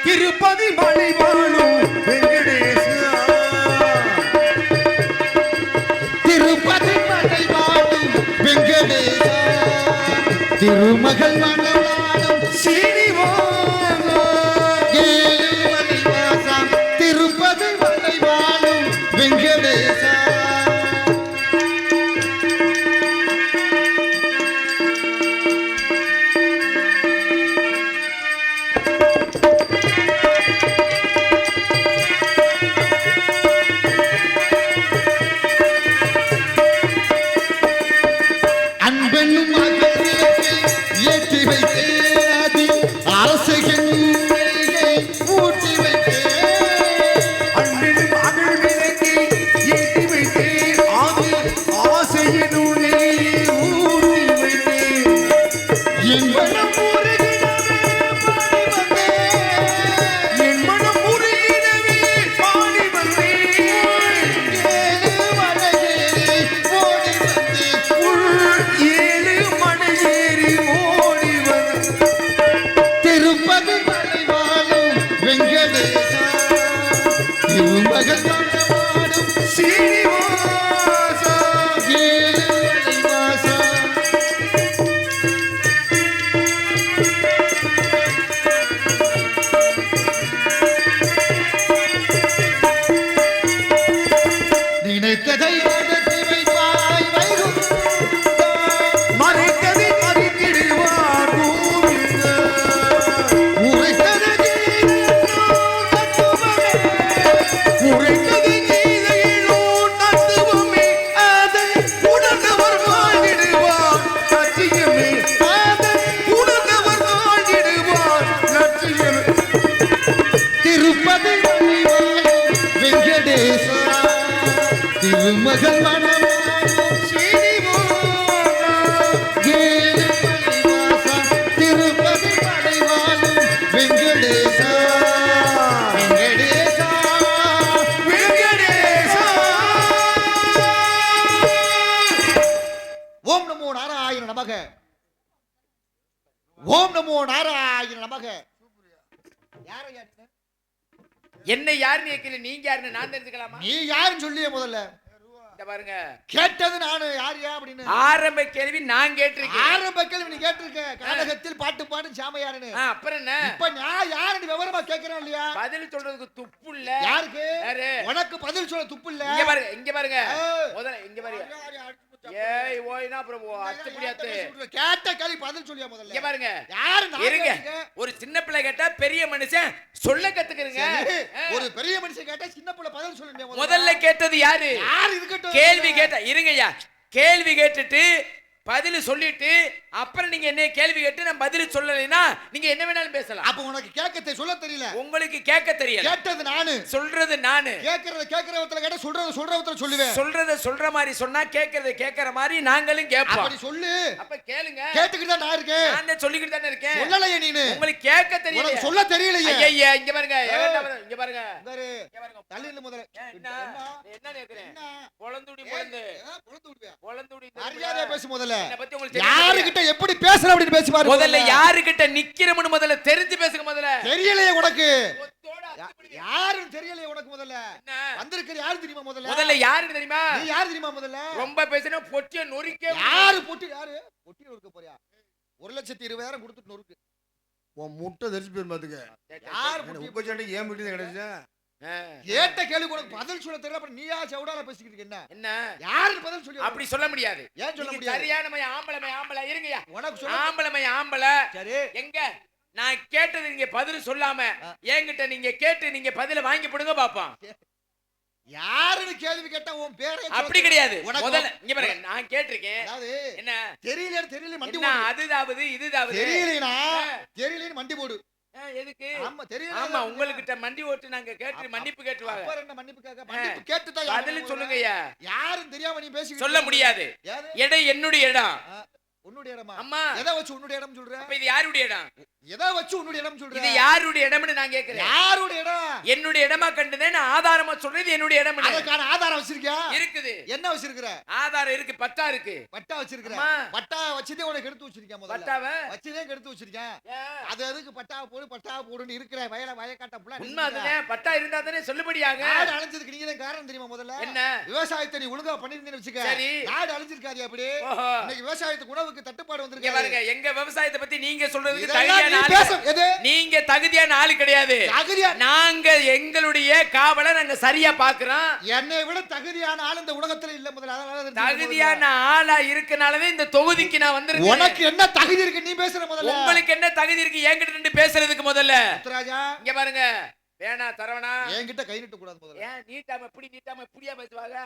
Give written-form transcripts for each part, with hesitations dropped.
திருப்பதி மலை வாழும் வெங்கடேசா, திருப்பதி மலை வாழும் வெங்கடேசா, திருமகள் மணவாளும் சீனிவாசா, ஏழுமலை வாசா, திருப்பதி மலை வாழும் வெங்கடேசா. ஏற்றி வைத்தேன் மகள் மணவாழும் சீனிவாசா, ஏழுமலை வாசா, திருப்பதி மலை வாழும் வெங்கடேசா, வெங்கடேசா, வெங்கடேசா. ஓம் நமோ நாராயண நமக. ஓம் நமோ நாராயண நமக. யாரையா என்ன யாருன்னு கேட்கல, நீங்க யாருன்னு நான் தெரிஞ்சுக்கலாமா? நீ யாருன்னு சொல்லியே முதல்ல. இந்த பாருங்க, கேட்டது நானு யாரியா அப்படின்னு. ஆரம்ப கேள்வி நான் கேட்டிருக்கேன். ஆரம்ப கேள்வி நீ கேட்டிருக்க. கானகத்தில் பாட்டு பாடும் சாமையாருன்னு. அப்புறம் என்ன இப்ப நான் யாருன்னு விவரமா கேட்கிறேன் இல்லையா? பதில் சொல்றதுக்கு துப்பு இல்ல. யாருக்கு? யாரு? உனக்கு பதில் சொல்ல துப்பு இல்ல. இங்க பாருங்க, இங்க பாருங்க, முதல்ல இங்க பாருங்க. ஏய் ஓய்னா அப்புறம் அத்துப்படியாத்து கேட்ட கேள்வி பதில் சொல்லியா முதல்ல. இங்க பாருங்க, யாரு நான் இருங்க. கேட்கிறேன். ஒரு சின்ன பிள்ளை கேட்டா பெரிய மனுஷன் சொல்ல கத்துக்கிறீங்க. ஒரு பெரிய மனுஷன் கேட்டா சின்ன பிள்ளை பதில் சொல்லுங்க. முதல்ல கேட்டது யாரு? யாரு இருக்கட்டும். கேள்வி கேட்டா இருங்கய்யா, கேள்வி கேட்டுட்டு பதில் சொல்லிட்டு அப்புறம் நீங்க என்ன கேள்வி கேட்டு நான் பதில் சொல்லலைன்னா நீங்க என்ன வேணாலும் பேசலாம். அப்ப உனக்கு கேட்க சொல்ல தெரியல. உங்களுக்கு கேட்க தெரியல. கேட்டது நானு, சொல்றது நானு. கேக்குறவத்துல கேட்ட சொல்றவத்துல சொல்லுவேன். சொல்றத சொல்ற மாதிரி சொன்னா கேக்குறத கேக்குற மாதிரி நாங்களும் கேட்போம். அப்படி சொல்லு. அப்ப கேளுங்க. கேட்டுக்கிட்டு தான் நான் இருக்கேன். நான் சொல்லிக்கிட்டு தானே இருக்கேன். சொல்லலையே நீனு. உங்களுக்கு கேட்க தெரியல. உனக்கு சொல்ல தெரியலையே. ஐயா இங்க பாருங்க, இங்க பாருங்க. தள்ளில முதல்ல. என்ன கேக்குறேன்? பொளந்துடி பொளந்து. பொளந்துடி. மரியாதையா பேசு முதல்ல. என்ன பத்தி உங்களுக்கு யாருகிட்ட எப்படி பேசற அப்படி பேசி பாரு. முதல்ல யாருகிட்ட நிக்கிறோம்னு முதல்ல தெரிஞ்சு பேசுங்க முதல்ல. தெரியலையே உனக்கு. யாரும் தெரியலையே உனக்கு முதல்ல. வந்திருக்கிற யாரு தெரியுமா முதல்ல? முதல்ல யாருன்னு தெரியுமா? நீ யாரு தெரியுமா முதல்ல? ரொம்ப பேசினா பொட்டிய நொறுக்க. யாரு பொட்டி? யாரு பொட்டி நொறுக்க போறியா? 1,20,000 கொடுத்துட்டு நொறுக்கு. உன் முட்டை தெரிச்சு போயிரு பாத்துக்க. யார் பொட்டி? உங்க சண்டை ஏன் முட்டி கிடைச்சா? கேட்ட கேள்வி உனக்கு பதில் சொல்ல தெரியல. அப்புறம் நீயா செவுடால பேசிக்கிட்டு இருக்க? என்ன யாரு பதில் சொல்லி? அப்படி சொல்ல முடியாது. ஏன் சொல்ல முடியாது? சரியான ஆம்பளை இருங்கயா. உனக்கு சொல்ல ஆம்பளை. சரி எங்க நான் கேட்டது நீங்க பதில் சொல்லாம என்கிட்ட நீங்க கேட்டு நீங்க பதில வாங்கி போடுங்க பாப்போம். யாருன்னு கேள்வி கேட்டா உன் பேரே அப்படி கிடையாது. முதல்ல இங்க பாருங்க, நான் கேட்டிருக்கேன். அதாவது என்ன தெரியல மண்டி என்ன போடு. அதுதாவது இதுதாவது தெரியலன்னு மண்டி போடு. எதுக்கு? ஆமா தெரியல. ஆமா உங்ககிட்ட மண்டி ஓட்டு நாங்க கேட்டு மன்னிப்பு கேட்டுவாங்க. அப்புறம் என்ன மன்னிப்பு கேட்க? மன்னிப்பு கேட்டு தான் பதில் சொல்லுங்கய்யா. யாரும் தெரியாம நீ பேசி சொல்ல முடியாது. இடம் என்னுடைய இடம். உன்னுடைய இடமா? அம்மா எதை வச்சு உன்னுடைய இடம் சொல்ற? அப்ப இது யாருடைய இடம்? எதை வச்சு உன்னுடைய இடம் சொல்ற? இது யாருடைய இடம்னு நான் கேக்குறேன். யாருடைய இடம்? என்னுடைய இடமா கண்டுதே நான் ஆதாரமா சொல்றது என்னுடைய இடம். அதுக்கான ஆதாரம் வச்சிருக்கியா? இருக்குது. என்ன வச்சிருக்கிற? ஆதாரம் இருக்கு, பட்டா இருக்கு. பட்டா வச்சிருக்கிற? பட்டா வச்சதே உனக்கு எடுத்து வச்சிருக்கியா? முதல்ல பட்டாவை வச்சதே எடுத்து வச்சிருக்கேன். அது எதுக்கு பட்டா போடுன்னு இருக்கிற வயக்காட்ட புள்ள? உண்மை அதுதான். பட்டா இருந்தா தானே சொல்லுபடியாக. நாடு அழிஞ்சதுக்கு நீங்க தான் காரணம் தெரியுமா? முதல்ல என்ன? விவசாயத்தை நீ ஒழுங்கா பண்ணிருந்தேன்னு வச்சுக்க. சரி. நாடு அழிஞ்சிருக்காது. அப்படி இன்னைக்கு விவசாயத்துக்கு உணவுக்கு தட்டுப்பாடு வந்திருக்கு. பாருங்க, எங்க விவசாயத்தை பத்தி நீங்க சொல்றதுக்கு நீங்க தகுதியான ஆளு கிடையாது. நாங்க எங்களுடைய காவலை நாங்க சரியா பாக்குறோம். என்னை விட தகுதியான ஆள் இந்த உலகத்துல இல்ல. முதல்ல தகுதியான ஆளா இருக்கனாலவே இந்த தொகுதிக்கு நான் வந்திருக்கேன். உனக்கு என்ன தகுதி இருக்கு நீ பேசுற? முதல்ல உங்களுக்கு என்ன தகுதி இருக்கு என்கிட்ட நின்னு பேசுறதுக்கு? முதல்ல ராஜா இங்க பாருங்க, வேணா தரவனா என்கிட்ட கை நீட்ட கூடாது. முதல்ல ஏன் நீட்டாம இப்படியா பேசுவாங்க?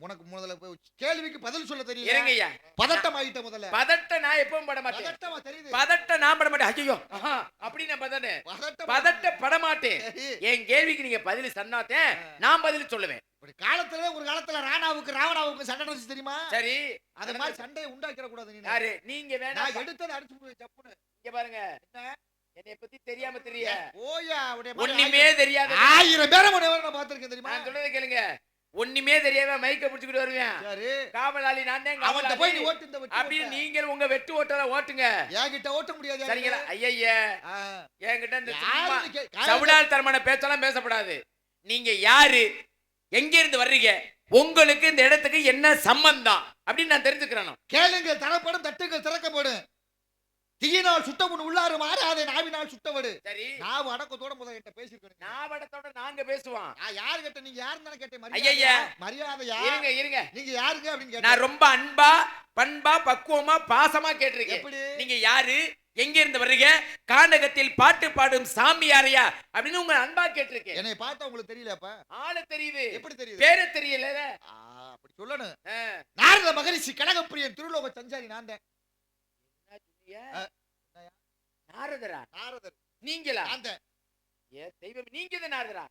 உனக்கு முதல்ல கேள்விக்கு பதில் சொல்ல தெரியல. இருங்கய்யா. பதட்டம் ஆயிட்ட. முதல்ல பதட்ட நான் எப்பவும் பட மாட்டேன். பதட்டமா தெரியுது. பதட்ட நான் பட மாட்டேன். ஐயோ அப்படி நான் பதட்ட பட மாட்டேன். என் கேள்விக்கு நீங்க பதில் சொன்னாத்தே நான் பதில் சொல்லுவேன். ஒரு காலத்துல ராவணாவுக்கு சண்டை நடந்துச்சு தெரியுமா? சரி, அத மாதிரி சண்டையை உண்டாக்கிற கூடாது. நீ யாரு? நீங்க வேணா எடுத்தத அடிச்சு சப்புன்னு. இங்க பாருங்க, என்னைய பத்தி தெரியாம தெரிய ஓயா ஒண்ணுமே தெரியாது. 1000 பேரை நான் பாத்துர்க்கேன் தெரியுமா? நான் சொல்றத கேளுங்க. ஒண்ணுமே தெரியாம மைக்க புடிச்சிட்டு வருவேன். சரி, காவலாளி நான் தான். அவன்ட்ட போய் நீ ஓட்டு. இந்த அப்படி நீங்க உங்க வெட்டு ஓட்டல ஓட்டுங்க. என்கிட்ட ஓட்ட முடியாது. சரிங்களா? ஐயா என்கிட்ட இந்த சவுடால் தரமான பேச்செல்லாம் பேசப்படாது. நீங்க யாரு, எங்க இருந்து வர்றீங்க, உங்களுக்கு இந்த இடத்துக்கு என்ன சம்பந்தம் அப்படின்னு நான் தெரிஞ்சுக்கிறேன். கேளுங்க, தரப்படும், தட்டுகள் திறக்கப்படும். தீயினால் சுட்டவன் உள்ளாறு மாறாதே, நாவினால் சுட்டவடு. சரி, நான் அடக்கத்தோட முதல்ல கிட்ட பேசிருக்கேன். நாவடத்தோட நாங்க பேசுவோம். நான் யாரு கிட்ட? நீங்க யாருன்னு தான கேட்டேன். ஐயா மரியாதையா இருங்க. நீங்க யாருங்க அப்படின்னு கேட்டேன். நான் ரொம்ப அன்பா பண்பா பக்குவமா பாசமா கேட்டிருக்கேன். எப்படி? நீங்க யாரு, எங்க இருந்து வர்றீங்க, கானகத்தில் பாட்டு பாடும் சாமியாரையா அப்படின்னு உங்க அன்பா கேட்டிருக்கேன். என்னை பார்த்தா உங்களுக்கு தெரியல? அப்ப ஆள தெரியுது. எப்படி தெரியுது? பேரு தெரியல. அப்படி சொல்லணும். நாரத மகரிஷி கனகப்பிரியன் திருலோக சஞ்சாரி நான் தான். நாரதரா? நாரதர் நீங்களா? அந்த தெய்வம் நீங்க தான் நாரதரா?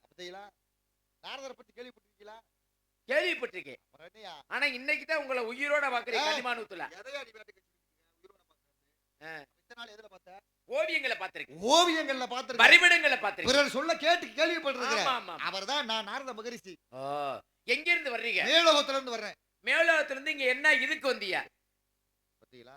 நாரதரை பத்தி கேள்விப்பட்டிருக்கீங்களா? கேள்விப்பட்டிருக்கேன். அப்புறம் என்னய்யா? ஆனா இன்னைக்கு தான் உங்களை உயிரோட பாக்குறேன் ஏய். கனிமானூத்துல. எதையா நீ வேட்டைக்கு வச்சிருக்கீங்க? உயிரோட பார்க்கறது. ஆ. இத்தனை நாள் எதுல பார்த்த? ஓவியங்களை பார்த்திருக்கேன், ஓவியங்கள்ல பார்த்திருக்கேன். வரைபடங்களை பார்த்திருக்கேன். பிறர் சொல்ல கேட்டு கேள்விப்பட்டிருக்கிறேன். ஆமா, ஆமா. அவர்தான் நான் நாரத மகரிஷி. ஓ, எங்க இருந்து வர்றீங்க? மேலோகத்துல இருந்து வர்றேன். மேலோகத்துல இருந்து இங்க என்ன இதுக்கு வந்தீங்க? பாத்தீங்களா?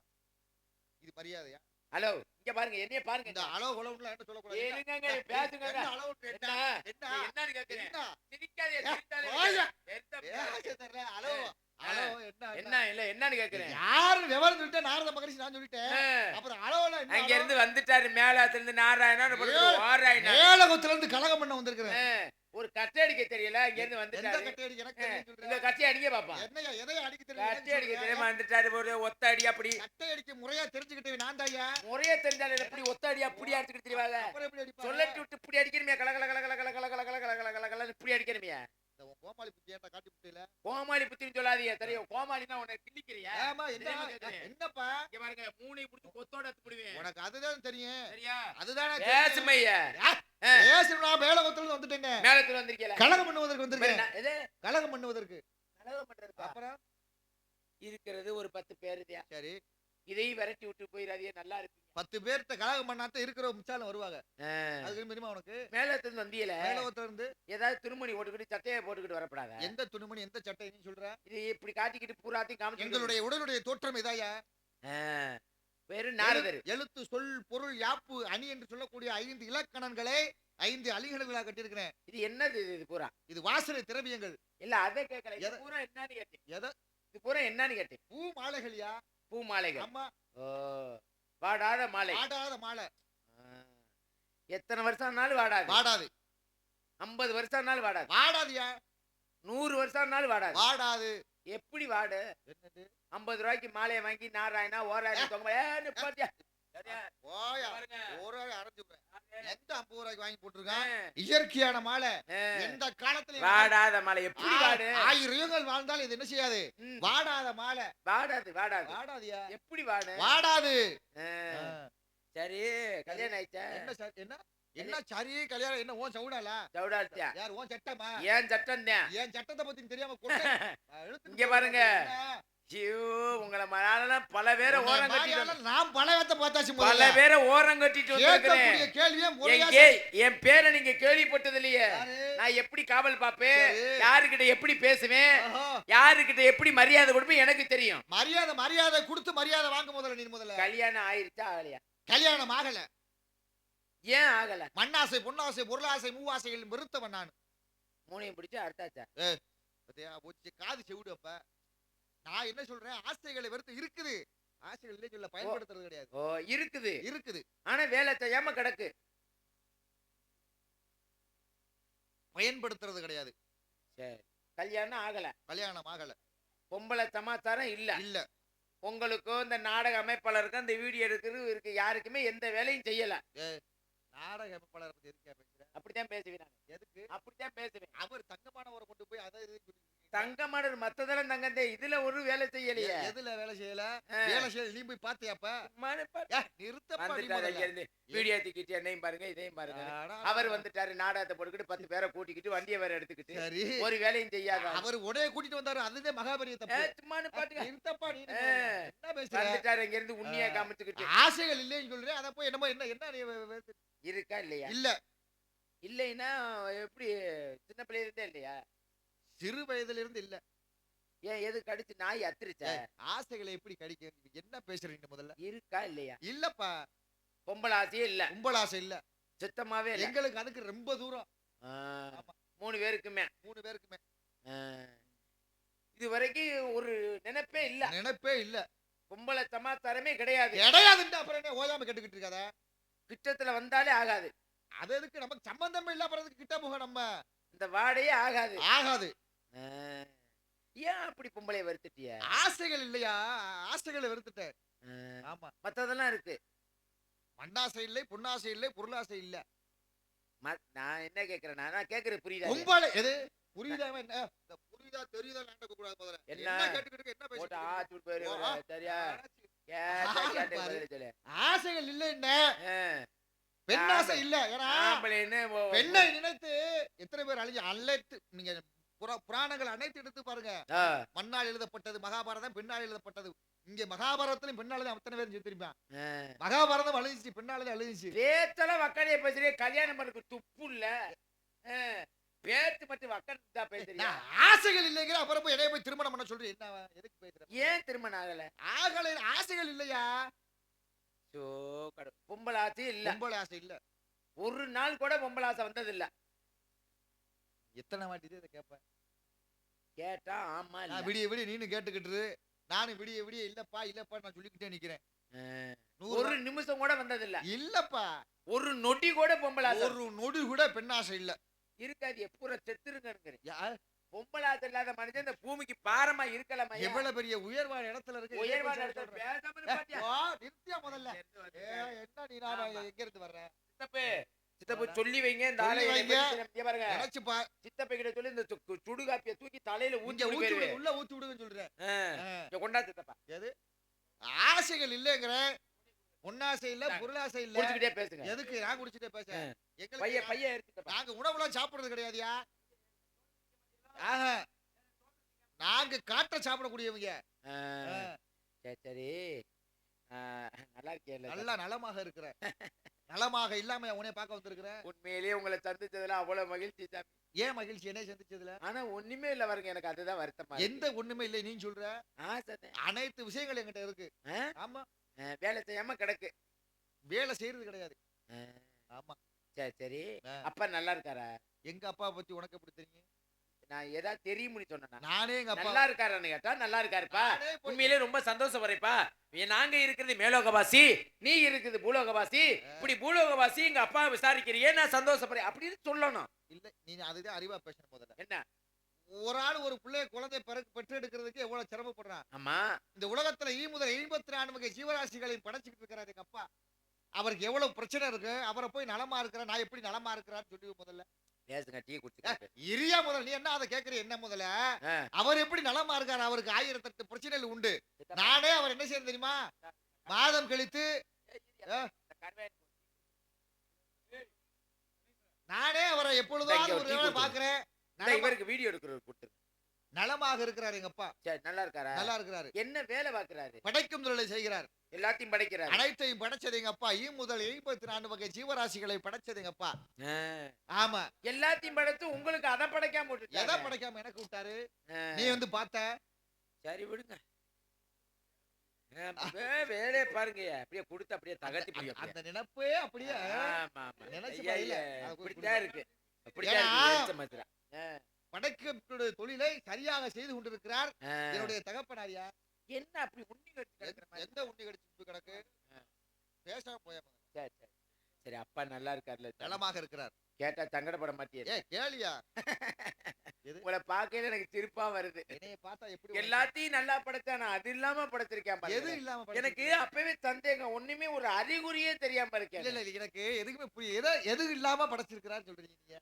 இது மரியாதையா? ஹலோ, இங்க பாருங்க, என்னைய பாருங்க. இந்த அளவு உலகம்ல என்ன சொல்லக்கூடாது. ஏனுங்க, பேசுங்க. என்ன அளவு என்ன? என்ன? என்ன? என்னன்னு கேக்குறேன். என்ன? சிரிக்காதே, ஏ, சிரிக்காதே. போயா. எந்த ஏன் தெரியல? அளவு அளவு என்ன? என்ன இல்ல என்னன்னு கேக்குறேன். யாரு விவரம் சொல்லிட்டேன் நாரத மகரிஷி நான் சொல்லிட்டேன். ஆ. அப்புறம் அளவுல என்ன? அங்க இருந்து வந்துட்டாரு, மேலத்துல இருந்து நாராயணன் ஓராயணன். மேலோகத்துல இருந்து கலகம் பண்ண வந்திருக்கிறேன். ஒரு கட்டை அடிக்க தெரியல, இங்க இருந்து எந்த வந்துட்டாரு. கட்டை அடி எனக்கு தெரியும் இந்த சொல்றேன். கட்டை அடிக்க பாப்பா. என்னையா எதையா அடிக்க கட்டை அடிக்க தெரியும்? தெரியாம வந்துட்டாரு, ஒரு ஒத்த அடி அப்படி. கட்டை அடிக்க முறையா தெரிஞ்சுக்கிட்டே நான் தாயா. முறையே தெரிஞ்சாலும் எப்படி ஒத்த அடி அப்படி அடிச்சுக்கிட்டு தெரியாங்க. அப்புறம் எப்படி அடிப்பாங்க? சொல்லட்டி விட்டு இப்படி அடிக்கிறமே, கல கல கல கல கல கல கல கல கல கல கல கல இப்படி அடிக்கிறமே. இந்த உன் கோமாளி புத்தி ஏன்டா காட்டி புட்டியில? கோமாளி புத்தின்னு சொல்லாதீங்க, தெரியும். கோமாளினா உன்னை கிள்ளிக்கிறியா? ஆமா என்ன தெரியுமா கேக்குறேன். என்னப்பா? இங்க பாருங்க, மூணை புடிச்சு கொத்தோட எடுத்து விடுவேன். உனக்கு அதுதான் தெரியும். சரியா? அதுதானே பேசுமையா. பேசுறா மேலோகத்துல இருந்து வந்துட்டேங்க. மேலத்துல வந்திருக்கீல. கலகம் பண்ணுவதற்கு வந்திருக்கேன். எது? கலகம் பண்ணுவதற்கு. கலகம் பண்றதுக்கா? அப்புறம் இருக்கிறது ஒரு 10 பேருதியா. சரி இதையும் விரட்டி விட்டு போயிடாதே, நல்லா இருப்பீங்க. 10 பேர்த்த கலகம் பண்ணாத இருக்கிற மிச்சாலும் வருவாங்க. அதுக்கு மினிமம் உனக்கு மேலத்துல இருந்து வந்தியல, மேலோகத்துல இருந்து ஏதாவது திருமணி போட்டுக்கிட்டு சட்டையை போட்டுக்கிட்டு வரப்படாத. எந்த துணிமணி எந்த சட்டை நீ சொல்ற? இது இப்படி காட்டிக்கிட்டு பூராத்தையும் காமிச்சு எங்களுடைய உடலுடைய தோற்றம் இதாயா? பேரு நாரதர். எழுத்து சொல் பொருள் யாப்பு அணி என்று சொல்லக்கூடிய 5 இலக்கணங்களை 5 அலிகடங்களாக கட்டியிருக்கிறேன். இது என்னது இது பூரா? இது வாசனை திரவியங்கள். இல்ல அதை கேட்கல, இது எதை? பூரா என்னன்னு கேட்டேன். எதை? இது பூரா என்னன்னு கேட்டேன். பூ மாலைகள்யா. பூ மாலைகள். ஆமா ஓ, வாடாத மாலை. ஆடாத மாலை. எத்தனை வருஷம் ஆனாலும் வாடாது. வாடாது 50 வருஷம் ஆனாலும் வாடாது. வாடாதியா. 100 வருஷம் ஆனாலும் வாடாது. வாடாது. எப்படி வாடு? என்னது? 50 ரூபாய்க்கு மாலையை வாங்கி நாராயணா ஓராயணா தொங்க நிப்பாட்டியா. ஓயா பாருங்க. ஒரு ரூபாய் அரைஞ்சுறேன். எந்த 50 ரூபாய்க்கு வாங்கி போட்டுருக்கான்? இயற்கையான மாலை. எந்த காலத்துல வாடாத மாலை எப்படி வாடு? 1000 யுகங்கள் வாழ்ந்தாலும் இது என்ன செய்யாது? ம். வாடாத மாலை. வாடாது வாடாது. வாடாதியா. எப்படி வாடு? வாடாது. சரி, கல்யாணம் ஆயிடுச்சா? என்ன சார் என்ன என்ன சரி கல்யாணம் என்ன ஓன் சவுடாலா? சவுடாத்தியா? யார் ஓன் சட்டமா? ஏன் சட்டம் தான். ஏன் சட்டத்தை பத்தி தெரியாம கொண்டு இங்க பாருங்க. ஐயோ, உங்களை மலையாளம் பல பேரை ஓரம் கட்டிட்டு நான் பலவத்தை பார்த்தாச்சு பல முதல்ல. பேரை ஓரம் கட்டிட்டு வந்திருக்கிறேன். கேட்கக்கூடிய கேள்வியே முறையா என் பேரை நீங்க கேள்விப்பட்டது இல்லையே. யாரு? நான் எப்படி காவல் பாப்பேன், சரி. யாருக்கிட்ட எப்படி பேசுவேன், ஆஹா. யாருக்கிட்ட எப்படி மரியாதை கொடுப்பேன் எனக்கு தெரியும். மரியாதை கொடுத்து மரியாதை வாங்க முதல்ல நீ முதல்ல. கல்யாணம் ஆயிருச்சா ஆகலையா? கல்யாணம் ஆகல. ஏன் ஆகல? மண்ணாசை பொன்னாசை பொருளாசை மூவாசைகள் வெறுத்தவன் நான். மூணையும் பிடிச்சு அர்த்தாச்சா? பாத்தியா, போச்சு காது செவிடு. அப்ப நான் என்ன சொல்றேன், ஆசைகளை வெறுத்து இருக்குது. ஆசைகள் இல்லைன்னு சொல்ல பயன்படுத்துறது கிடையாது. ஓ, இருக்குது இருக்குது ஆனா வேலை செய்யாம கிடக்கு. பயன்படுத்துறது கிடையாது. சரி, கல்யாணம் ஆகல, கல்யாணம் ஆகல. பொம்பளை சமாச்சாரம் இல்ல. இல்ல உங்களுக்கும் இந்த நாடக அமைப்பாளருக்கும் இந்த வீடியோ எடுக்கிறது இருக்கு, யாருக்குமே எந்த வேலையும் செய்யல. நாடக அமைப்பாளரை பத்தி எதுக்கா பேசுற? அப்படித்தான் பேசுவேன் நான். எதுக்கு? அப்படித்தான் பேசுவேன். அவர் தங்கமானவரை கொண்டு போய் அதை இது சொல்லிட்டு இருக்கீங்க. தங்கமானது மத்ததெல்லாம் தங்கந்தே, இதுல ஒரு வேலை செய்யலையே. எதுல வேலை செய்யல? வேலை செய்யல. நீ போய் பாத்தியாப்ப? நிறுத்தப்பா நீ வந்துட்டாரு முதல்ல. இருந்து. வீடியோ தூக்கிட்டு என்னையும் பாருங்க இதையும் பாருங்க. ஆடா. அவர் வந்துட்டாரு, நாடகத்தை போட்டுக்கிட்டு 10 பேரை கூட்டிக்கிட்டு வண்டியை வேற எடுத்துக்கிட்டு சரி. ஒரு வேலையும் செய்யாத. அவர் உடனே கூட்டிட்டு வந்தாரு. அதுதான் மகாபெரிய தப்பு. சும்மா பாட்டுக்க நிறுத்தப்பா நீ. ஆ. என்ன பேசுற? வந்துட்டாரு இங்க இருந்து உண்மையா காமிச்சுக்கிட்டு. ஆசைகள் இல்லைன்னு சொல்றேன். அத போய் என்னமோ என்ன என்ன நீ இருக்கா இல்லையா? இல்ல. இல்லைன்னா எப்படி சின்ன பிள்ளைல இருந்தே இல்லையா? சிறு வயதுல இருந்து இல்ல. ஏன் எது கடிச்சு நாய் அத்திருச்சா? ஆசைகளை எப்படி கடிக்க? என்ன பேசுறீங்க முதல்ல? இருக்கா இல்லையா? இல்லப்பா. பொம்பளை ஆசையே இல்ல, கும்பல் ஆசை இல்ல. சுத்தமாவே இல்ல. எங்களுக்கு அதுக்கு ரொம்ப தூரம். ஆமா. 3 பேருக்குமே 3 பேருக்குமே இது வரைக்கும் ஒரு நினைப்பே இல்ல. நினைப்பே இல்ல. பொம்பளை சமாச்சாரமே கிடையாது. கிடையாதுன்னு அப்புறம் என்ன ஓயாம கேட்டுக்கிட்டு இருக்காத? கிட்டத்துல வந்தாலே ஆகாது. அது எதுக்கு நமக்கு சம்பந்தமே இல்ல. அப்புறம் எதுக்கு கிட்ட போக நம்ம? இந்த வாடையே ஆகாது. ஆகாது. ஏன் அப்படி பொம்பளைய வருத்திட்டிய? ஆசைகள் இல்லையா? ஆசைகளை வெறுத்துட்டேன். ஆமா. மத்ததெல்லாம் இருக்கு. மண்ணாசை இல்லை, பொன்னாசை இல்லை, பொருளாசை இல்ல. நான் என்ன கேக்குறேன், நான் கேக்குறது புரியுதா? கும்பல எது புரியுதா? என்ன இந்த புரியுதா தெரியுதா நடக்க கூடாது முதல்ல. என்ன? என்ன கேட்டுக்கிட்டு என்ன போட்டு பேசிட்டு ஆச்சு போயிரு. ஓ, சரியா? கேட்ட பதில் சொல்லு. ஆசைகள் இல்ல. ஆ. பெண்ணாசை இல்ல. ஏன்னா ஆம்பளைன்னு பெண்ணை நினைத்து எத்தனை பேர் அழிஞ்சு அல்லத்து. நீங்க புராணங்கள் அனைத்து எடுத்து பாருங்க. ஆ, மண்ணால் எழுதப்பட்டது மகாபாரதம், பெண்ணால் எழுதப்பட்டது. இங்க மகாபாரதத்திலும் பெண்ணால தான் அத்தனை பேரும் தெரியுமா? ஆ. மகாபாரதம் அழிஞ்சிச்சு, பெண்ணால தான் அழிஞ்சிச்சு. பேச்செல்லாம் வக்கனைய பேசுறீங்க, கல்யாணம் பண்ணக்கு துப்பு இல்ல. ஆ, பேச்சு மட்டும் வக்கன் தான் பேசுறீங்க. நான் ஆசைகள் இல்லைங்கிற அப்புறம் போய் என்னைய போய் திருமணம் பண்ண சொல்றேன். என்ன எதுக்கு பேசுற? ஏன் திருமணம் ஆகல? ஆகலை, ஆசைகள் இல்லையா? சோ, பொம்பளை ஆசை இல்ல. பொம்பளை ஆசை இல்ல. ஒரு நாள் கூட பொம்பளை ஆசை வந்தது இல்ல. எத்தனை வாட்டி இதை கேட்பேன்? கேட்டா ஆமா இல்ல. நான் விடிய விடிய நீனு கேட்டுக்கிட்டு நானும் விடிய விடிய இல்லப்பா இல்லப்பா நான் சொல்லிக்கிட்டே நிக்கிறேன். ஒரு நிமிஷம் கூட வந்தது இல்ல. இல்லப்பா, ஒரு நொடி கூட பொம்பளை ஆசை ஒரு நொடி கூட பெண் ஆசை இல்ல. இருக்காது. எப்பூரா செத்துருங்க. யா- பொம்பளை ஆசை இல்லாத மனுஷன் இந்த பூமிக்கு பாரமா இருக்கலாமா? எவ்வளவு பெரிய உயர்வான இடத்துல இருக்கு. உயர்வான இடத்துல பேசாம இரு பாத்தியா? நிறுத்தியா முதல்ல. என்ன நீ நான் எங்க இருந்து வர்றேன்? சித்தப்பு, சித்தப்பு சொல்லி வைங்க. இந்த ஆளை சொல்லி வைங்க. இங்க பாருங்க. நினைச்சுப்பா, சித்தப்பை கிட்ட சொல்லி இந்த சுடுகாப்பிய தூக்கி தலையில இங்க ஊத்தி ஊத்தி விடு. விடு, உள்ள ஊத்தி விடுங்கன்னு சொல்றேன். இங்க கொண்டா சித்தப்பா. எது ஆசைகள் இல்லைங்கிற? பொன்னாசை இல்ல, பொருளாசை இல்ல. குடிச்சுக்கிட்டே பேசுங்க. எதுக்கு நான் குடிச்சிட்டே பேச? பைய எங்களுக்கு பைய எடுத்துட்டப்பா. நாங்க உணவுலாம் சாப்பிடுறது கிடையாதுயா. ஆஹா, நாங்க காட்ட சாப்பிடக்கூடியவங்க. சரி சரி. நல்லா இருக்கே. நல்லா நலமாக இருக்கிற. நலமாக இல்லாம உன்னை பார்க்க வந்திருக்கிறேன். உண்மையிலேயே உங்களை சந்திச்சதுல அவ்வளவு மகிழ்ச்சி சாமி. ஏன் மகிழ்ச்சி என்ன சந்திச்சதுல? ஆனா ஒண்ணுமே இல்ல பாருங்க, எனக்கு அதுதான் வருத்தமா இருக்கு. எந்த ஒண்ணுமே இல்லை நீ சொல்ற? ஆசைதான். அனைத்து விஷயங்கள் என்கிட்ட இருக்கு. ஆமா, வேலை செய்யாம கிடக்கு. வேலை செய்யறது கிடையாது. ஆமா. சரி சரி. அப்பா நல்லா இருக்காரா? எங்க அப்பா பத்தி உனக்கு எப்படி தெரியும்? நான் ஏதாவது தெரியும்னு சொன்னா? நானே எங்க அப்பா நல்லா இருக்காரான்னு கேட்டா நல்லா இருக்காருப்பா. நானே போய் உண்மையிலே ரொம்ப சந்தோஷப்படுறேப்பா. நாங்க இருக்கிறது மேலோகவாசி, நீ இருக்குது பூலோகவாசி. இப்படி பூலோகவாசி எங்க அப்பா விசாரிக்கிறியே, நான் சந்தோஷப்படுறேன் அப்படின்னு சொல்லணும். இல்ல, நீ அதுதான் அறிவா பேசணும். முதல்ல என்ன ஒரு ஆள் ஒரு பிள்ளைய குழந்தை பெற்று எடுக்கிறதுக்கு எவ்வளவு சிரமப்படுறான். ஆமா, இந்த உலகத்துல முதல் 84 வகை ஜீவராசிகளையும் படைச்சுக்கிட்டு இருக்கிறாரு எங்க அப்பா. அவருக்கு எவ்வளவு பிரச்சனை இருக்கு. அவரை போய் நலமா இருக்கிற நான் எப்படி நலமா இருக்கிறான்னு சொல்லி முதல்ல பேசுங்க. டீ குடிச்சுக்க. இரியா முதல்ல. நீ என்ன அதை கேக்குற? என்ன முதல்ல அவர் எப்படி நலமா இருக்காரு? அவருக்கு 1008 பிரச்சனைகள் உண்டு. நானே அவர் என்ன செய்ய தெரியுமா? மாதம் கழித்து நானே அவரை எப்பொழுதும் ஒரு வேளை பாக்குறேன். இவருக்கு வீடியோ எடுக்கிறவர் கொடுத்து. நலமாக இருக்கிறார் எங்க அப்பா. சரி, நல்லா இருக்காரா? நல்லா இருக்கிறாரு. என்ன வேலை பாக்குறாரு? படைக்கும் தொழிலை செய்கிறார். எல்லாத்தையும் படைக்கிறார். அனைத்தையும் படைச்சது எங்க அப்பா. முதல் 84 வகை ஜீவராசிகளை படைச்சது எங்க அப்பா. ஆமா, எல்லாத்தையும் படைத்து உங்களுக்கு அதை படைக்காம விட்டுட்டாரு. எதை படைக்காம எனக்கு விட்டாரு? நீ வந்து பார்த்த? சரி விடுங்க. வேலையை பாருங்க. அப்படியே கொடுத்து அப்படியே தகர்த்தி போய் அந்த நினைப்பே அப்படியே நினைச்சு பாருங்க. அப்படித்தான் இருக்கு. அப்படித்தான் இருக்கு. படைக்கும் தொழிலை சரியாக செய்து கொண்டிருக்கிறார் என்னுடைய தகப்பனாரியா. என்ன அப்படி உண்ணி கடிச்சு கிடக்குற மாதிரி? எந்த உண்ணி கடிச்சு கிடக்கு? பேசாம போய. சரி சரி சரி. அப்பா நல்லா இருக்காருல்ல? நலமாக இருக்கிறார். கேட்டா சங்கடப்பட மாட்டியே? ஏ கேளியா? உங்களை பார்க்கல எனக்கு சிரிப்பா வருது. என்னைய பார்த்தா எப்படி? எல்லாத்தையும் நல்லா படைச்சானா அது இல்லாம படைச்சிருக்கேன். எது இல்லாம? எனக்கு அப்பவே சந்தேகம். ஒண்ணுமே ஒரு அறிகுறியே தெரியாம இருக்கேன். இல்ல இல்ல, எனக்கு எதுக்குமே புரியல. எது இல்லாம படைச்சிருக்கிறான்னு சொல்றீங்க நீங்க?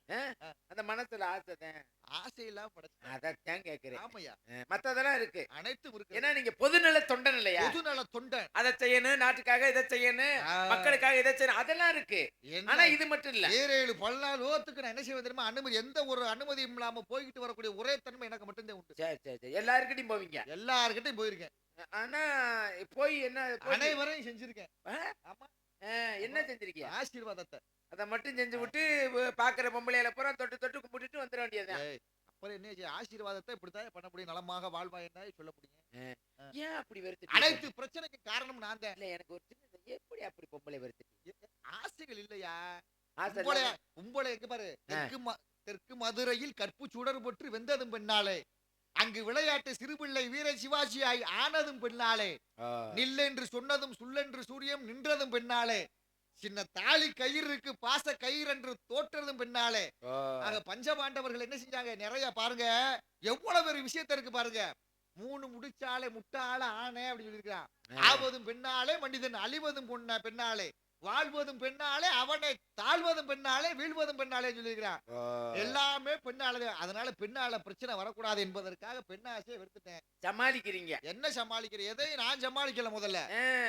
அந்த மனசுல ஆசைதான். ஆசை இல்லாம படைச்சு அதான் கேக்குறேன். ஆமையா, மத்ததெல்லாம் இருக்கு. அனைத்தும் இருக்கு. ஏன்னா நீங்க பொதுநல தொண்டன் இல்லையா? பொதுநல தொண்டன். அதை செய்யணும், நாட்டுக்காக இதை செய்யணும், மக்களுக்காக இதை செய்யணும், அதெல்லாம் இருக்கு. ஆனா இது மட்டும் இல்ல. 7 பல்லாலோகத்துக்கு நான் என்ன செய்வேன் தெரியுமா? அனுமதி, எந்த ஒரு அனுமதியும் இல்லாம போய்கிட்டு வரக்கூடிய ஒரே தன்மை எனக்கு மட்டும்தான் உண்டு. சரி சரி சரி. எல்லாருக்கிட்டையும் போவீங்க? எல்லார்கிட்டையும் போயிருக்கேன். ஆனா போய் என்ன அனைவரையும் செஞ்சிருக்கேன். ஆமா. என்ன செஞ்சிருக்கீங்க? ஆசீர்வாதத்தை அதை மட்டும் செஞ்சு விட்டு பாக்குற பொம்பளையில பூரா தொட்டு தொட்டு கும்பிட்டுட்டு வந்துட வேண்டியதுதான். அப்புறம் என்ன ஆசீர்வாதத்தை இப்படித்தான் பண்ண முடியும். நலமாக வாழ்வா என்ன சொல்ல முடியும்? ஏன் அப்படி வெறுத்து? அனைத்து பிரச்சனைக்கு காரணம் நான் தான். இல்ல, எனக்கு ஒரு சின்ன எப்படி அப்படி பொம்பளை வெறுத்து? ஆசைகள் இல்லையா? ஆசை பொம்பளை எங்க பாரு. தெற்கு மதுரையில் கற்பு சுடர் போற்று வெந்ததும் பெண்ணாலே, அங்கு விளையாட்டு சிறுபிள்ளை வீர சிவாஜியாய் ஆனதும் பெண்ணாலே, நில்லென்று சொன்னதும் சுல்லென்று சூரியம் நின்றதும் பெண்ணாலே, சின்ன தாலி கயிறுக்கு பாச கயிறு என்று தோற்றதும் பெண்ணாலே. ஆக பஞ்சபாண்டவர்கள் என்ன செஞ்சாங்க? நிறைய பாருங்க, எவ்வளவு பெரிய விஷயத்த இருக்கு பாருங்க. 3 முடிச்சாலே முட்டாள ஆனே அப்படின்னு சொல்லியிருக்கான். ஆவதும் பெண்ணாலே மனிதன் அழிவதும் பெண்ணாலே, வாழ்வதும் பெண்ணாலே அவனை தாழ்வதும் பெண்ணாலே வீழ்வதும் பெண்ணாலே சொல்லியிருக்கிறான். எல்லாமே பெண்ணாலே. அதனால பெண்ணால பிரச்சனை வரக்கூடாது என்பதற்காக பெண்ணாசையை வெறுத்துட்டேன். சமாளிக்கிறீங்க? என்ன சமாளிக்கிற? எதையும் நான் சமாளிக்கல. முதல்ல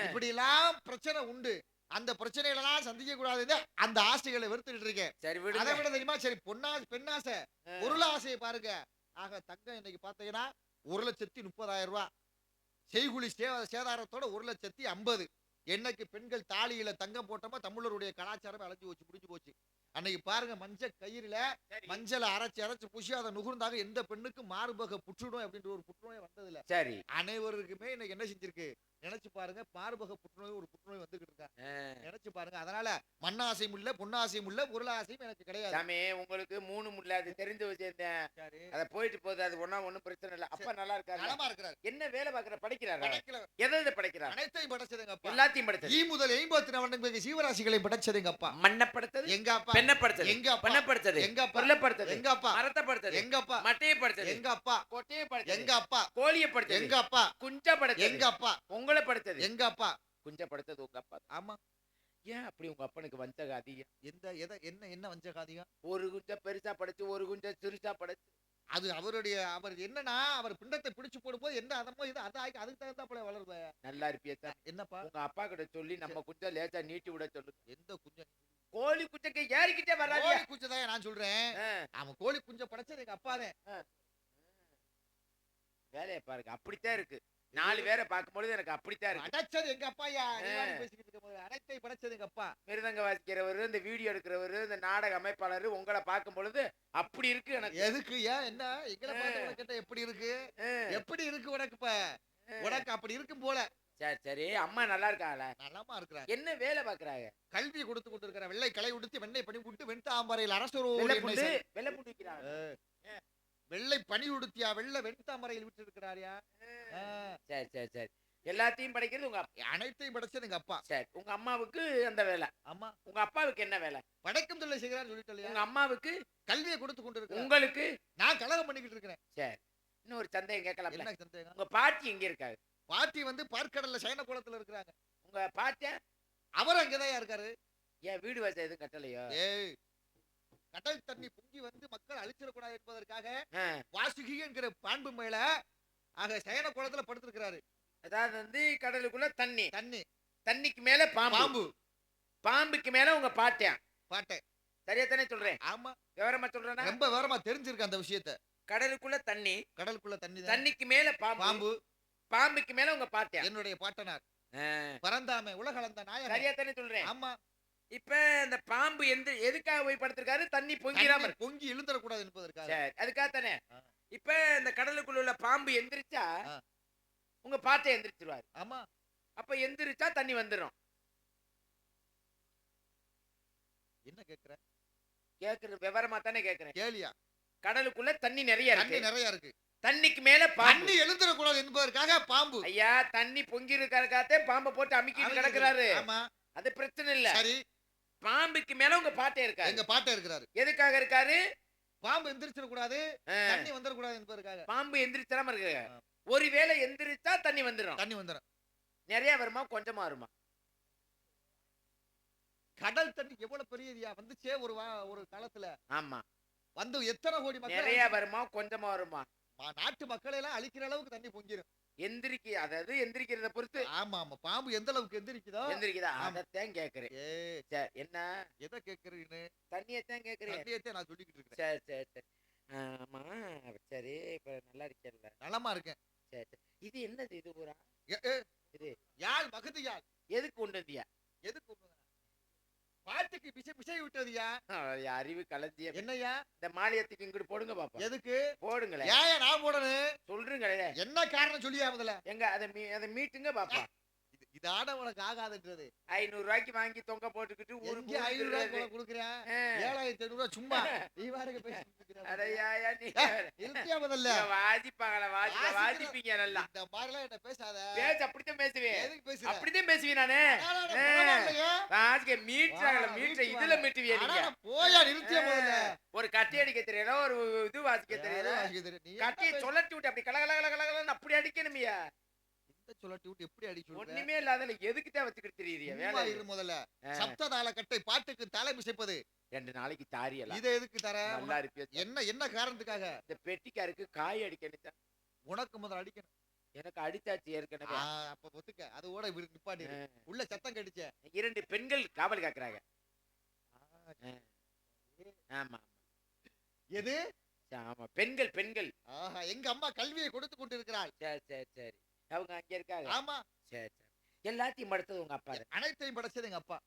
இப்படி எல்லாம் பிரச்சனை உண்டு. அந்த பிரச்சனைகளெல்லாம் சந்திக்க கூடாது. அந்த ஆசைகளை வெறுத்துட்டு இருக்கேன். சரி, அதை விட தெரியுமா? சரி, பெண்ணாசை, பொருளாசையை பாருங்க. ஆக தங்கம் இன்னைக்கு பாத்தீங்கன்னா 1,30,000 ரூபாய். செய்குலி சேதாரத்தோட 1,50,000. என்னைக்கு பெண்கள் தாலியில தங்கம் போட்டோமோ தமிழருடைய கலாச்சாரமே அழிஞ்சு போச்சு, முடிஞ்சு போச்சு. அன்னைக்கு பாருங்க மஞ்ச கயிறுல மஞ்சளை அரைச்சு பூசி அதை நுகர்ந்தாக எந்த பெண்ணுக்கும் மார்பக புற்றுநோய் அப்படின்ற ஒரு புற்றுநோய் வந்ததில்ல. சரி, அனைவருக்குமே இன்னைக்கு என்ன செஞ்சிருக்கு, நினைச்சு பாருங்க, மார்பக புற்றுநோய் ஒரு புற்றுநோய் வந்துகிட்டு இருக்காங்க. நினைச்சு பாருங்க. அதனால மண்ணாசையும் இல்ல, பொன்னாசையும் இல்ல, பொருளாசையும் எனக்கு கிடையாது. சாமி உங்களுக்கு 3 முல்ல அது தெரிஞ்சு வச்சிருந்தேன். அத போயிட்டு போகுது, அது ஒண்ணும் பிரச்சனை இல்ல. அப்பா நல்லா இருக்காரு, நலமா இருக்கிறார். என்ன வேலை பாக்குற, படிக்கிறாரா? படைக்கல, எதை படிக்கிறார்? அனைத்தையும் படைச்சதுங்க அப்பா. எல்லாத்தையும் படைச்சது. முதல் 54 ஜீவராசிகளை படைச்சதுங்க அப்பா. மண்ணை படைச்சது எங்க அப்பா. பெண்ணை படைச்சது எங்க அப்பா. பெண்ணை படைச்சது எங்க அப்பா. பொருளை படைச்சது எங்க அப்பா. மரத்தை படைச்சது எங்க அப்பா. மட்டையை படைச்சது எங்க அப்பா. கொட்டையை படைச்சது எங்க அப்பா. கோழியை படைச்சது எங்க அப்பா. குஞ்சா படைச்சது எங்க அப்பா. உங்களை படைச்சது எங்க அப்பா. குஞ்சா படைச்சது உங்க அப்பா. ஆமா. ஏன் அப்படி உங்க அப்பனுக்கு வஞ்சகம் அதிகம்? என்ன வஞ்சகாதிகம்? ஒரு குஞ்சா பெருசா படைச்சு ஒரு குஞ்சா சிறுசா படைச்சு. அது அவர் என்னன்னா, அவர் பிண்டத்தை பிடிச்சு போடும்போது என்ன அதமோ இது அதுக்கு தகுந்தாப்புல வளருவ. நல்லா இருப்பியா? என்னப்பா உங்க அப்பா கிட்ட சொல்லி நம்ம குஞ்சா லேசா நீட்டி விட சொல்லு. எந்த குஞ்சம்? கோழி குஞ்சக்கு ஏறிக்கிட்டே வராது. கோழி குஞ்சதான் நான் சொல்றேன். அவன் கோழி குஞ்ச படைச்சது எங்க அப்பாதான். வேலையை பாருங்க, அப்படித்தான் இருக்கு. 4 பேரை பார்க்கும்போது எனக்கு அப்படித்தான் இருக்கு. அடைச்சது எங்க அப்பாயா. பேசிக்கிட்டு இருக்கும்போது அனைத்தை படைச்சது எங்க அப்பா. மிருதங்க வாசிக்கிறவரு, இந்த வீடியோ எடுக்கிறவரு, இந்த நாடக அமைப்பாளர் உங்களை பார்க்கும் பொழுது அப்படி இருக்கு எனக்கு. எதுக்கு ஏன் என்ன எங்களை பார்த்து உனக்கு கேட்ட எப்படி இருக்கு? எப்படி இருக்கு உனக்கு? இப்ப உனக்கு அப்படி இருக்கும் போல. சரி சரி, அம்மா நல்லா இருக்காங்களா? நலமா இருக்கிறாங்க. என்ன வேலை பாக்குறாங்க? கல்வி கொடுத்து கொண்டு இருக்கிற வெள்ளை களை உடுத்தி வெண்ணெய் பணி விட்டு வெண்தாமரையில் அரசு வெள்ளை புண்டு விக்கிறாங்க. வெள்ளை பனி உடுத்தியா வெள்ளை வெண்தாமரையில் விட்டு இருக்கிறாரியா. சரி சரி சரி, எல்லாத்தையும் படைக்கிறது உங்க அப்பா. அனைத்தையும் படைச்சது எங்க அப்பா. சரி, உங்க அம்மாவுக்கு அந்த வேலை. அம்மா. உங்க அப்பாவுக்கு என்ன வேலை? படைக்கும் தொழிலை செய்கிறார் சொல்லிட்டு. உங்க அம்மாவுக்கு கல்வியை கொடுத்து கொண்டு இருக்கு. உங்களுக்கு? நான் கலகம் பண்ணிக்கிட்டு இருக்கிறேன். சரி, இன்னும் ஒரு சந்தேகம் கேட்கலாம். என்ன சந்தேகம்? உங்க பாட்டி எங்க இருக்காங்க? பாட்டி வந்து பார்க்கடல்ல சைன குளத்துல இருக்கிறாங்க. உங்க பாட்டியா? அவர் அங்கதான் இருக்காரு. ஏன் வீடு வசதி எதுவும் கட்டலையோ? ஏய், கடல் தண்ணி பொங்கி வந்து மக்கள் அழிச்சிடக்கூடாது என்பதற்காக வாசுகி என்கிற பான்பு மேல ஆக சயன குளத்துல படுத்திருக்கிறாரு. அதாவது வந்து கடலுக்குள்ள தண்ணி, தண்ணிக்கு மேல பாம்பு, பாம்புக்கு மேல உங்க பாட்டியா? பாட்டை சரியா தானே சொல்றேன்? ஆமா, விவரமா சொல்றேன். ரொம்ப விவரமா தெரிஞ்சிருக்கு அந்த விஷயத்தை. கடலுக்குள்ள தண்ணி, கடலுக்குள்ள தண்ணி, தண்ணிக்கு மேல பாம்பு, பாம்புக்கு மேல உங்க பாட்டியா? என்னுடைய பாட்டனார் பரந்தாமை உலகளந்த நாயகன். சரியா தானே சொல்றேன்? ஆமா. இப்ப இந்த பாம்பு எதுக்காக போய் படுத்திருக்காரு? தண்ணி பொங்கிராம பொங்கி எழுந்தரக்கூடாது என்பதற்காக. சரி, அதுக்காக தானே. இப்ப இந்த கடலுக்குள்ள உள்ள பாம்பு எந்திரிச்சா உங்க பாட்டை எந்திரிச்சிருவாரு. ஆமா. அப்ப எந்திரிச்சா தண்ணி வந்துடும். என்ன கேக்குற? கேக்குறது விவரமா தானே கேக்குறேன். கேளியா? கடலுக்குள்ள தண்ணி நிறைய இருக்கு. தண்ணிக்கு மேல தண்ணி எழுந்தரக்கூடாது என்பதற்காக பாம்பு. ஐயா, தண்ணி பொங்கி இருக்கிறதுக்காகத்தே பாம்பை போட்டு அமுக்கிட்டு கிடக்குறாரு. ஆமா, அது பிரச்சனை இல்ல. சரி, பாம்புக்கு மேல உங்க பாட்டை இருக்காரு. எங்க பாட்டை இருக்கிறாரு. எதுக்காக இருக்காரு? பாம்பு எந்திரிச்சிட கூடாது, தண்ணி வந்துட கூடாது என்பதற்காக. பாம்பு எந்திரிச்சாம இருக்கு. ஒருவேளை எந்திரிச்சா தண்ணி வந்துடும். தண்ணி வந்துடும். நிறைய வருமா கொஞ்சமா வருமா? கடல் தண்ணி எவ்வளவு பெரியதியா வந்துச்சே ஒரு காலத்துல. ஆமா. வந்து எத்தனை கோடி மக்கள். நிறைய வருமா கொஞ்சமா வருமா? நாட்டு மக்களை எல்லாம் அழிக்கிற அளவுக்கு தண்ணி பொங்கிடும். அதாவது எந்திரிக்கிறத பொறுத்து. ஆமா ஆமா, பாம்பு எந்த அளவுக்கு எந்திரிக்குதா அதத்தான் கேக்குறேன். என்ன எதை கேக்குறீன்னு? தண்ணியத்தான் கேக்குறேன். தண்ணியத்தான் நான் சொல்லிக்கிட்டு இருக்கேன். சரி சரி சரி. ஆமா சரி, இப்ப நல்லா இருக்கேன்ல? நலமா இருக்கேன். சரி சரி. இது என்னது? இது ஊரா? இது யாழ், மகது யாழ். எதுக்கு கொண்டு வந்தியா? எதுக்கு கொண்டு வந்த? பாட்டுக்கு பிசை விட்டதியா? அறிவு கலந்திய. என்னையா? இந்த மாலியத்துக்கு இங்கிட்டு போடுங்க பாப்பா. எதுக்கு போடுங்களேன்? ஏன் நான் போடணும்? சொல்றீங்களே. என்ன காரணம் சொல்லியா முதல்ல? எங்க அதை மீட்டுங்க பாப்பா. இதாட உனக்கு ஆகாதுன்றது. 500 ரூபாய்க்கு வாங்கி தொங்க போட்டுக்கிட்டு ஊருக்கு 500 ரூபாய் கொடுக்குறேன். 7500 ரூபாய் சும்மா நீ வாடகை பேசிட்டு இருக்கிற. அடையாயா நீ இருக்கியா முதல்ல? வாசிப்பாங்களா? வாசிப்பீங்க நல்லா. இந்த மாதிரிலாம் என்ன பேசாத. பேச அப்படித்தான் பேசுவேன். எதுக்கு பேசுற? அப்படித்தான் பேசுவேன் நானு. வாசிக்க மீட்ற இதுல மீட்டுவியா நீங்க? போயா, நிறுத்தியா முதல்ல. ஒரு கட்டி அடிக்க தெரியல, ஒரு இது வாசிக்க தெரியல. கட்டியை சொல்லட்டி விட்டு அப்படி கலகலகலகலன்னு அப்படி அடிக்கணுமியா? சொல்லட்டி விட்டு எப்படி அடி சொல்ற? ஒண்ணுமே இல்லாதல எதுக்கு தான் வச்சுக்கிட்டு தெரியுறியா? வேலை இரு முதல்ல. சப்ததாள கட்டை பாட்டுக்கு தலை பிசைப்பது 2 நாளைக்கு தாரியல. இத எதுக்கு தர? நல்லா இருப்பியா? என்ன காரணத்துக்காக? இந்த பெட்டிக்காருக்கு காய் அடிக்கணும். உனக்கு முதல்ல அடிக்கணும். எனக்கு அடிச்சாச்சு ஏற்கனவே. அப்ப ஒத்துக்க. அதோட நிப்பாட்டி. உள்ள சத்தம் கடிச்ச 2 பெண்கள் காவல் காக்குறாங்க. ஆமா. எது? ஆமா பெண்கள் பெண்கள். ஆஹா, எங்க அம்மா கல்வியை கொடுத்து கொண்டிருக்கிறாள். சரி சரி சரி. அவங்க அங்க இருக்காங்க. ஆமா, சரி சரி. எல்லாத்தையும் படைச்சது உங்க அப்பா தான். அனைத்தையும் படைச்சது எங்க அப்பா.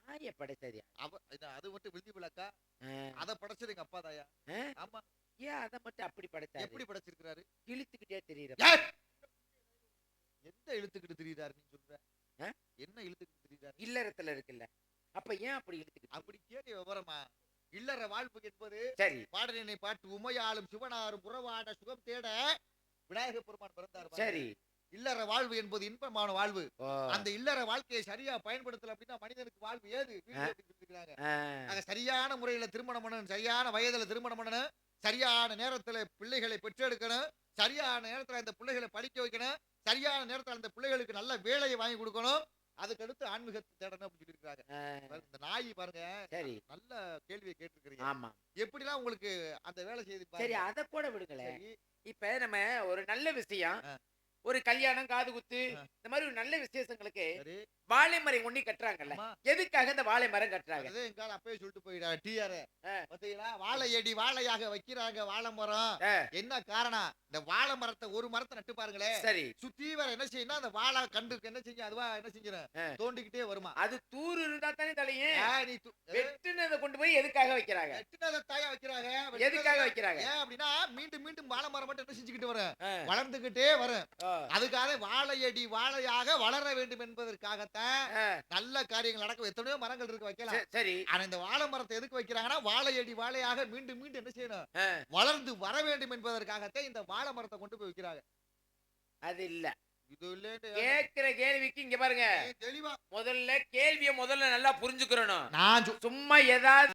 நாயை படைச்சது யார்? அது மட்டும் விருதி விளக்கா, ஆ. அத படைச்சது எங்க அப்பா தாயா. ஆ? ஆமா, ஏன் அதை மட்டும் அப்படி படைச்சாரு? எப்படி படைச்சிருக்கிறாரு? இழுத்துக்கிட்டே தெரியுற. யார்? எந்த இழுத்துக்கிட்டு திரியிறாரு நீ சொல்ற? ஆ? என்ன இழுத்துக்கிட்டு திரியிறாரு? இல்லறத்துல இருக்குல்ல, அப்ப ஏன் அப்படி இழுத்துக்கிட்டு? அப்படி கேட்டு விவரமா? இல்லற வாழ்வு என்பது சரி பாடலினை பாட்டு உமையாலும் சிவனாரும் புறவாட சுகம் தேட விநாயக பெருமான் பிறந்தார் பாருங்க. சரி. இல்லற வாழ்வு என்பது இன்பமான வாழ்வு. ஓ. அந்த இல்லற வாழ்க்கையை சரியா பயன்படுத்தல அப்படின்னா மனிதனுக்கு வாழ்வு ஏது வீடு அப்படின்னு சொல்லிருக்காங்க. ஆ. ஆக சரியான முறையில திருமணம் பண்ணணும், சரியான வயதுல திருமணம் பண்ணணும், சரியான நேரத்துல பிள்ளைகளை பெற்றெடுக்கணும், சரியான நேரத்துல அந்த பிள்ளைகளை படிக்க வைக்கணும், சரியான நேரத்துல அந்த பிள்ளைகளுக்கு நல்ல வேலையை வாங்கி கொடுக்கணும், அதுக்கு அடுத்து ஆன்மீகத்தை தேடணும் அப்படின்னு சொல்லியிருக்காங்க. ஆ. இந்த நாய் பாருங்க, சரி. நல்ல கேள்வியை கேட்டிருக்கிறீங்க. ஆமா எப்படிலாம் உங்களுக்கு அந்த வேலை செய்து சரி, பாருங்க. அத கூட விடுங்களேன். சரி. இப்ப நம்ம ஒரு நல்ல விஷயம், ஆ. ஒரு கல்யாணம், காது குத்து, ஆ. இந்த மாதிரி ஒரு நல்ல விசேஷங்களுக்கு சரி. வாழை மரம் ஒண்ணி கட்டுறாங்கல்ல, ஆமா. எதுக்காக இந்த வாழை மரம் கட்டுறாங்க? அதே எங்க ஆளு அப்பவே சொல்லிட்டு போயிடா டிஆர். ஆ. பாத்தீங்களா, வாழையடி வாழையாக வைக்கிறாங்க வாழை மரம். ஆ. என்ன காரணம்? இந்த வாழை மரத்தை ஒரு மரத்தை நட்டு பாருங்களேன், சரி. சுத்தி வர என்ன செய்யணும், அந்த வாழை கண்டுக்கு என்ன செஞ்சு அதுவா என்ன செஞ்சிடும், ஆ. தோண்டிக்கிட்டே வருமா. அது தூர் இருந்தா தானே தலையும். நீ வெட்டுனதை கொண்டு போய் எதுக்காக வைக்கிறாங்க? வெட்டினதை தாயா வைக்கிறாங்க. எதுக்காக வைக்கிறாங்க? ஏன் அப்படின்னா மீண்டும் மீண்டும் வாழை மரம் மட்டும் என்ன செஞ்சுக்கிட்டு வரும், ஆ. வளர்ந்துகிட்டே வரும். ஓ. அதுக்காக வாழையடி வாழையாக வளர வேண்டும் என்பதற்காகத்தான் ஆ. நல்ல காரியங்கள் நடக்கும். எத்தனையோ மரங்கள் இருக்கு வைக்கலாம். சரி. ஆனா இந்த வாழை மரத்தை எதுக்கு வைக்கிறாங்கன்னா வாழையடி வாழையாக மீண்டும் மீண்டும் என்ன செய்யணும், ஆ. வளர்ந்து வர வேண்டும் என்பதற்காகத்தான் இந்த வாழை மரத்தை கொண்டு போய் வைக்கிறாங்க. அது இல்ல. இது இல்லைன்னு கேக்குற கேள்விக்கு இங்க பாருங்க, தெளிவா முதல்ல கேள்விய முதல்ல நல்லா புரிஞ்சுக்கிறணும். நான் சும்மா ஏதாவது